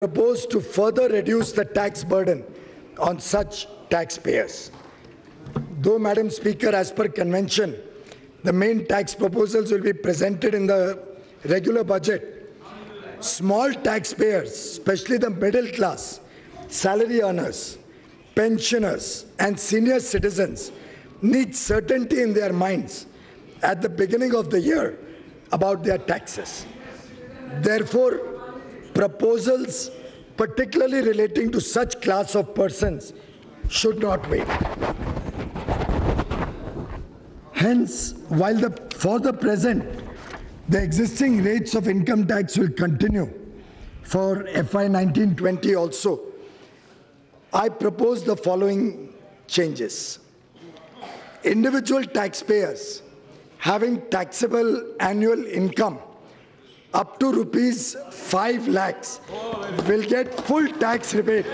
propose to further reduce the tax burden on such taxpayers. Though, Madam Speaker, as per convention, the main tax proposals will be presented in the regular budget, small taxpayers, especially the middle class, salary earners, pensioners, and senior citizens, need certainty in their minds at the beginning of the year about their taxes. Therefore, proposals, particularly relating to such class of persons, should not wait. Hence, while for the present, the existing rates of income tax will continue for FY 19-20 also, I propose the following changes. Individual taxpayers having taxable annual income up to rupees 5 lakhs will get full tax rebate.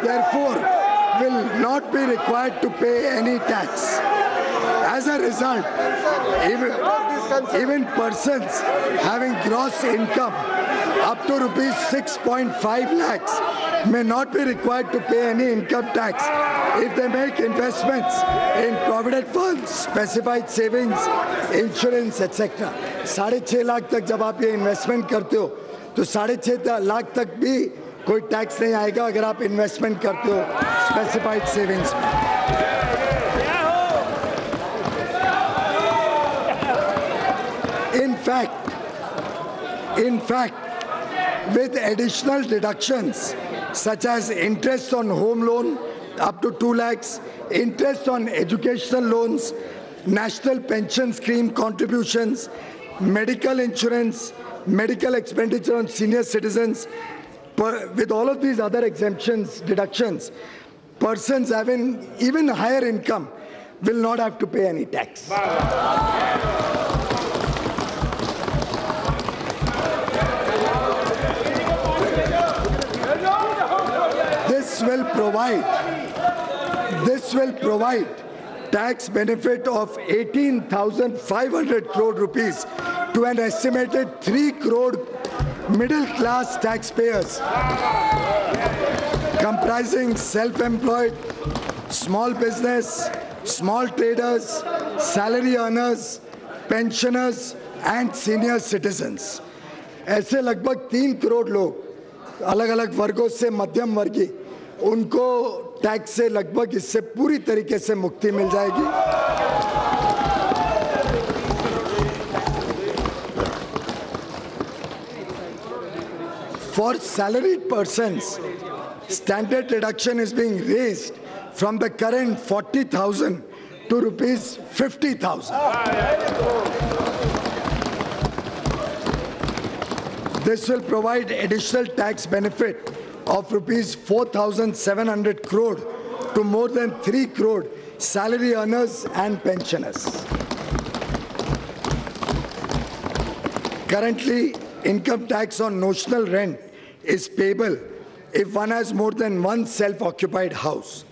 Therefore will not be required to pay any tax. As a result, even persons having gross income up to rupees 6.5 lakhs may not be required to pay any income tax if they make investments in provident funds, specified savings, insurance, etc. 6.5 lakh तक जब आप ये investment करते हो तो 6.5 लाख तक भी कोई टैक्स नहीं आएगा अगर आप इन्वेस्टमेंट करते हो स्पेसिफाइड सेविंग्स में। In fact, with additional deductions such as interest on home loan up to 2 lakhs, interest on educational loans, national pension scheme contributions, medical insurance, medical expenditure on senior citizens, with all of these other exemptions, deductions, persons having even higher income will not have to pay any tax. This will provide tax benefit of 18,500 crore rupees to an estimated 3 crore middle-class taxpayers comprising self-employed, small business, small traders, salary earners, pensioners and senior citizens. ऐसे लगभग 3 करोड़ लोग अलग-अलग वर्गों से मध्यम वर्गीय उनको tax से लगभग इससे पूरी तरीके से मुक्ति मिल जाएगी। For salaried persons, standard deduction is being raised from the current 40,000 to rupees 50,000. This will provide additional tax benefit of rupees 4,700 crore to more than 3 crore salary earners and pensioners. Currently, income tax on notional rent is payable if one has more than one self-occupied house.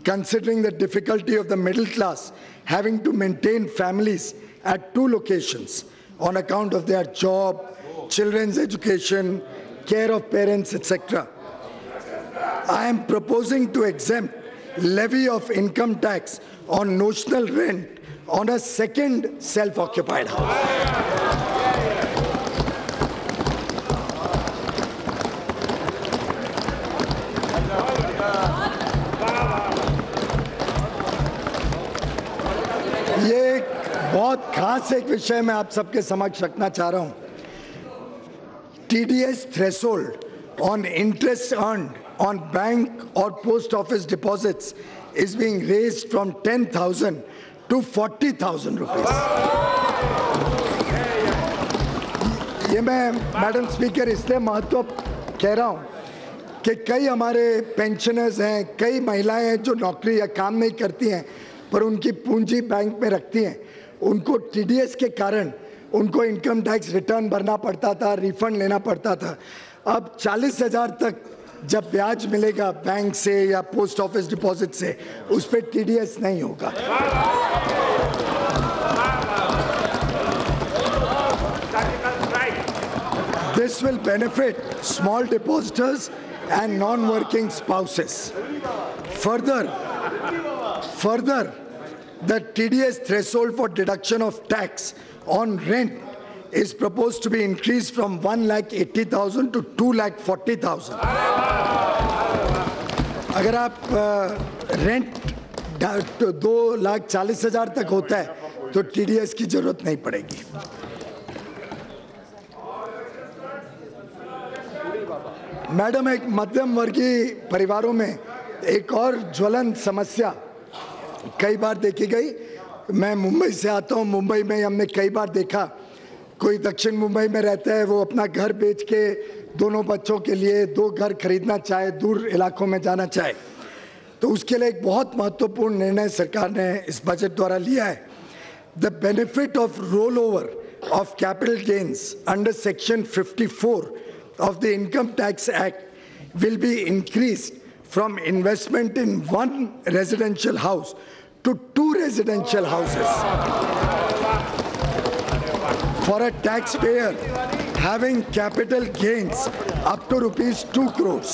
Considering the difficulty of the middle class having to maintain families at 2 locations on account of their job, children's education, care of parents, etc., I am proposing to exempt levy of income tax on notional rent on a second self-occupied house. ये बहुत खास एक विषय मैं आप सबके समक्ष रखना चाह रहा हूं। TDS threshold on interest earned on bank or post office deposits is being raised from 10,000 to 40,000 rupees. ये मैं मैडम स्पीकर इसलिए महत्व कह रहा हूं कि कई हमारे पेंशनर्स हैं, कई महिलाएं हैं जो नौकरी या काम नहीं करती हैं पर उनकी पूंजी बैंक में रखती हैं। उनको TDS के कारण उनको इनकम टैक्स रिटर्न भरना पड़ता था, रिफंड लेना पड़ता था। अब 40,000 तक जब ब्याज मिलेगा बैंक से या पोस्ट ऑफिस डिपॉजिट से, उस पर TDS नहीं होगा। This will benefit small depositors and non-working spouses. Further, the TDS threshold for deduction of tax on rent is proposed to be increased from 1,80,000 to 2,40,000. अगर आप रेंट 2,40,000 तक होता है तो TDS की जरूरत नहीं पड़ेगी। मैडम, एक मध्यम वर्गीय परिवारों में एक और ज्वलंत समस्या कई बार देखी गई। मैं मुंबई से आता हूं, मुंबई में हमने कई बार देखा कोई दक्षिण मुंबई में रहता है, वो अपना घर बेच के दोनों बच्चों के लिए 2 घर खरीदना चाहे, दूर इलाकों में जाना चाहे, तो उसके लिए एक बहुत महत्वपूर्ण निर्णय सरकार ने इस बजट द्वारा लिया है। The benefit of roll over of capital gains under section 54 of the Income Tax Act will be increased from investment in 1 residential house to 2 residential houses for a taxpayer having capital gains up to rupees 2 crores.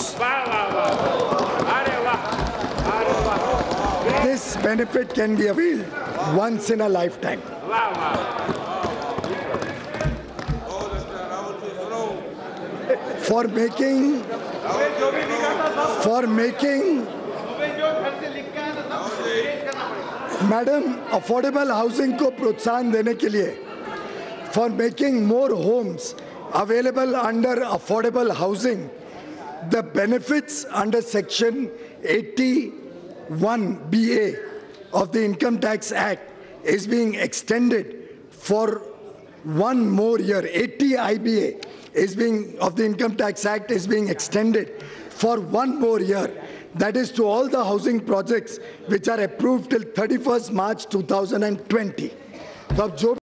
This benefit can be availed once in a lifetime. For making madam affordable housing को प्रोत्साहन देने के लिए, for making more homes available under affordable housing, the benefits under section 81BA of the Income Tax Act is being extended for 1 more year. 80 IBA of the Income Tax Act is being extended for 1 more year. That is to all the housing projects which are approved till 31st March 2020.